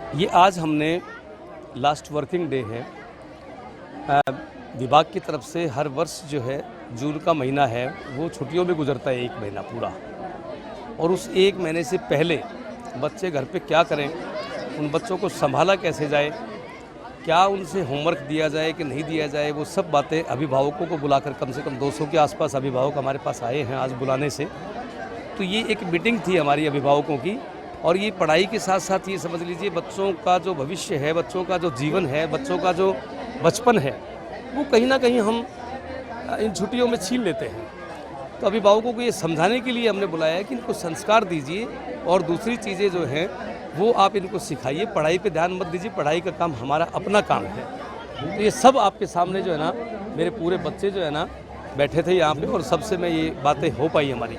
ये आज हमने लास्ट वर्किंग डे है। विभाग की तरफ से हर वर्ष जो है जून का महीना है वो छुट्टियों में गुजरता है, 1 महीना पूरा। और उस 1 महीने से पहले बच्चे घर पे क्या करें, उन बच्चों को संभाला कैसे जाए, क्या उनसे होमवर्क दिया जाए कि नहीं दिया जाए, वो सब बातें अभिभावकों को बुलाकर कम से कम 200 के आसपास अभिभावक हमारे पास आए हैं आज बुलाने से। तो ये एक मीटिंग थी हमारी अभिभावकों की। और ये पढ़ाई के साथ साथ ये समझ लीजिए बच्चों का जो भविष्य है, बच्चों का जो जीवन है, बच्चों का जो बचपन है, वो कहीं ना कहीं हम इन छुट्टियों में छीन लेते हैं। तो अभिभावकों को ये समझाने के लिए हमने बुलाया है कि इनको संस्कार दीजिए और दूसरी चीज़ें जो हैं वो आप इनको सिखाइए। पढ़ाई पे ध्यान मत दीजिए, पढ़ाई का काम हमारा अपना काम है। तो ये सब आपके सामने जो है ना, मेरे पूरे बच्चे जो है ना बैठे थे यहाँ पे और सबसे मैं ये बातें हो पाई हमारी।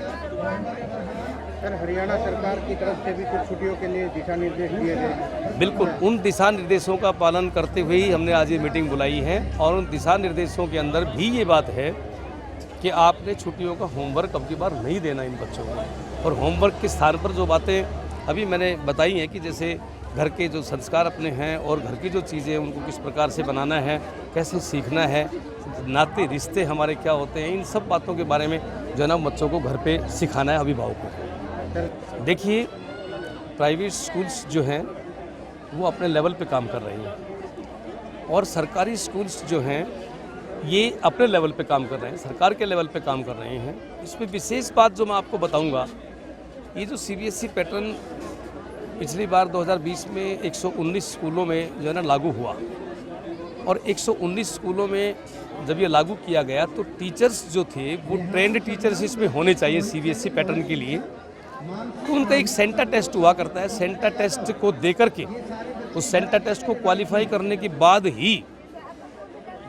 सर, हरियाणा सरकार की तरफ से भी कुछ छुट्टियों के लिए दिशा निर्देश दिए गए। बिल्कुल, उन दिशा निर्देशों का पालन करते हुए ही हमने आज ये मीटिंग बुलाई है। और उन दिशा निर्देशों के अंदर भी ये बात है कि आपने छुट्टियों का होमवर्क अब की बार नहीं देना इन बच्चों को। और होमवर्क के स्थान पर जो बातें अभी मैंने बताई हैं कि जैसे घर के जो संस्कार अपने हैं और घर की जो चीज़ें हैं उनको किस प्रकार से बनाना है, कैसे सीखना है, नाते रिश्ते हमारे क्या होते हैं, इन सब बातों के बारे में जो है ना बच्चों को घर पे सिखाना है अभिभावकों को। देखिए, प्राइवेट स्कूल्स जो हैं वो अपने लेवल पे काम कर रही हैं और सरकारी स्कूल्स जो हैं ये अपने लेवल पे काम कर रहे हैं, सरकार के लेवल पे काम कर रहे हैं। इसमें विशेष बात जो मैं आपको बताऊंगा, ये जो सीबीएसई पैटर्न पिछली बार 2020 में 119 स्कूलों में जो है ना लागू हुआ और 119 स्कूलों में जब ये लागू किया गया तो टीचर्स जो थे वो ट्रेंड टीचर्स इसमें होने चाहिए सीबीएसई पैटर्न के लिए। तो उनका एक सेंटर टेस्ट हुआ करता है। सेंटर टेस्ट को देकर के उस सेंटर टेस्ट को क्वालिफाई करने के बाद ही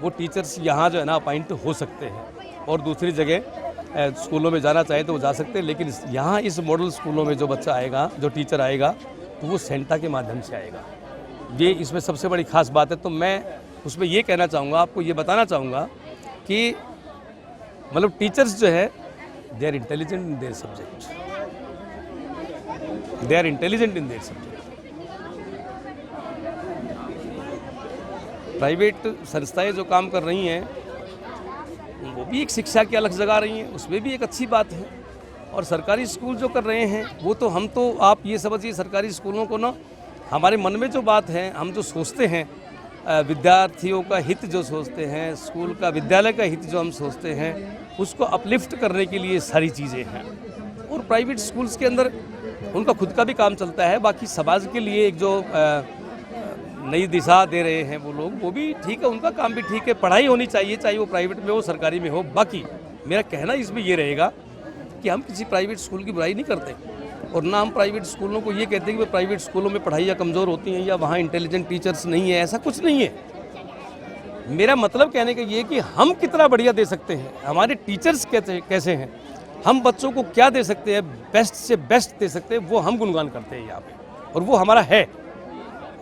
वो टीचर्स यहाँ जो है ना अपॉइंट हो सकते हैं और दूसरी जगह स्कूलों में जाना चाहे तो वो जा सकते हैं। लेकिन यहाँ इस मॉडल स्कूलों में जो बच्चा आएगा, जो टीचर आएगा, तो वो सेंटा के माध्यम से आएगा। ये इसमें सबसे बड़ी खास बात है। तो मैं उसमें ये कहना चाहूँगा, आपको ये बताना चाहूँगा कि मतलब टीचर्स जो है they are intelligent in their subject, they are intelligent in their subject. Private संस्थाएं जो काम कर रही हैं वो भी एक शिक्षा की अलग जगह रही हैं, उसमें भी एक अच्छी बात है। और सरकारी स्कूल जो कर रहे हैं वो तो हम तो आप ये समझिए सरकारी स्कूलों को ना, हमारे मन में जो बात है, हम जो सोचते हैं, विद्यार्थियों का हित जो सोचते हैं, स्कूल का, विद्यालय का हित जो हम सोचते हैं, उसको अपलिफ्ट करने के लिए सारी चीज़ें हैं। और प्राइवेट स्कूल्स के अंदर उनका खुद का भी काम चलता है, बाकी समाज के लिए एक जो नई दिशा दे रहे हैं वो लोग, वो भी ठीक है, उनका काम भी ठीक है। पढ़ाई होनी चाहिए, चाहे वो प्राइवेट में हो सरकारी में हो। बाकी मेरा कहना इसमें ये रहेगा कि हम किसी प्राइवेट स्कूल की बुराई नहीं करते और ना हम प्राइवेट स्कूलों को ये कहते हैं कि प्राइवेट स्कूलों में पढ़ाइयाँ कमज़ोर होती हैं या वहाँ इंटेलिजेंट टीचर्स नहीं है, ऐसा कुछ नहीं है। मेरा मतलब कहने का ये कि हम कितना बढ़िया दे सकते हैं, हमारे टीचर्स कैसे हैं, हम बच्चों को क्या दे सकते हैं, बेस्ट से बेस्ट दे सकते हैं, वो हम गुणगान करते हैं यहाँ पे और वो हमारा है।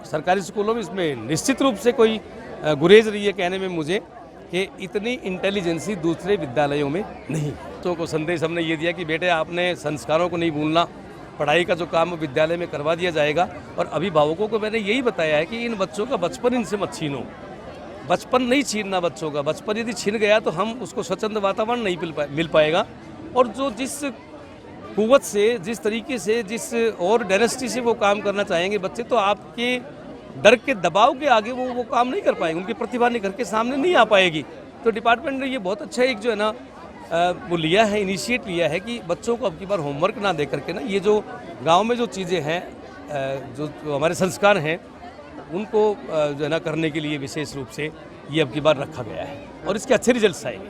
सरकारी स्कूलों में इसमें निश्चित रूप से कोई गुरेज रही है कहने में मुझे कि इतनी इंटेलिजेंसी दूसरे विद्यालयों में नहीं। बच्चों को संदेश हमने ये दिया कि बेटे आपने संस्कारों को नहीं भूलना, पढ़ाई का जो काम विद्यालय में करवा दिया जाएगा। और अभिभावकों को मैंने यही बताया है कि इन बच्चों का बचपन इनसे मत छीनो, बचपन नहीं छीनना बच्चों का। बचपन यदि छीन गया तो हम उसको स्वच्छंद वातावरण नहीं मिल पाएगा। और जो जिस कुव्वत से, जिस तरीके से, जिस और डायनेस्टी से वो काम करना चाहेंगे बच्चे, तो आपके डर के दबाव के आगे वो काम नहीं कर पाएंगे, उनकी प्रतिभा निखर के सामने नहीं आ पाएगी। तो डिपार्टमेंट ने ये बहुत अच्छा एक जो है ना वो लिया है, इनिशिएट लिया है कि बच्चों को अब की बार होमवर्क ना दे करके ना, ये जो गांव में जो चीज़ें हैं, जो हमारे संस्कार हैं, उनको जो है ना करने के लिए विशेष रूप से ये अब की बार रखा गया है और इसके अच्छे रिजल्ट्स आएंगे।